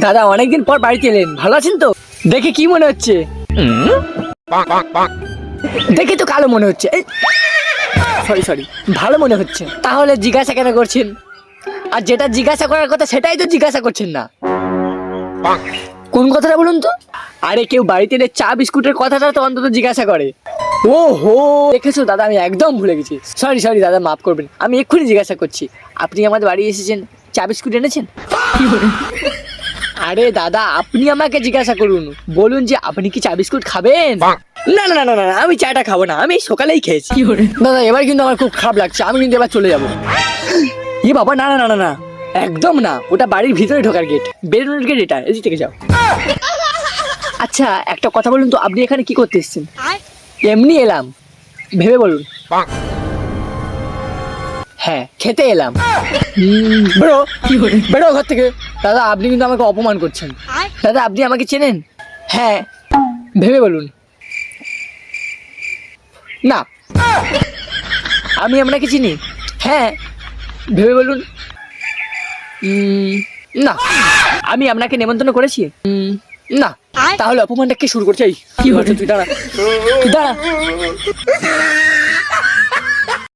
দাদা অনেকদিন পর বাড়িতে এলেন, ভালো আছেন তো? দেখে কি মনে হচ্ছে? দেখে তো কালো মনে হচ্ছে। সরি সরি, ভালো মনে হচ্ছে। তাহলে জিজ্ঞাসা কেন করছেন? আর যেটা জিজ্ঞাসা করার কথা সেটাই তো জিজ্ঞাসা করছেন না। কোন কথাটা বলুন তো? আরে কেউ বাড়িতে এলে চা বিস্কুটের কথাটা তো অন্তত জিজ্ঞাসা করে। ও হো, দেখেছো দাদা, আমি একদম ভুলে গেছি। সরি সরি দাদা, মাফ করবেন। আমি এক্ষুনি জিজ্ঞাসা করছি, আপনি আমাদের বাড়ি এসেছেন, চা বিস্কুট এনেছেন? আরে দাদা, আপনি আমাকে জিজ্ঞাসা করুন, বলুন যে আপনি কি চা বিস্কুট খাবেন? না না না না না, আমি চাটা খাবো না, আমি সকালেই খেয়েছি। দাদা এবার কিন্তু আমার খুব খারাপ লাগছে, আমি কিন্তু এবার চলে যাবো। ই বাবা, না না না না না, একদম না, ওটা বাড়ির ভিতরে ঢোকার গেট, বেরোনোর গেট এটা, এদিক থেকে যাও। আচ্ছা একটা কথা বলুন তো, আপনি এখানে কি করতে এসেছেন? এমনি এলাম, ভেবে বলুন। হ্যাঁ, খেতে এলাম। বেরো বেরো ঘর থেকে। দাদা আপনি কিন্তু আমাকে অপমান করছেন। দাদা আপনি আমাকে চেনেন? হ্যাঁ, ভেবে বলুন। না, আমি আপনাকে চিনি। হ্যাঁ, ভেবে বলুন। না, আমি আপনাকে নেমন্তন্ন করেছি। না, তাহলে অপমানটা কে শুরু করছে? এই কি হচ্ছে? তুই দাঁড়া, তুই দাঁড়া।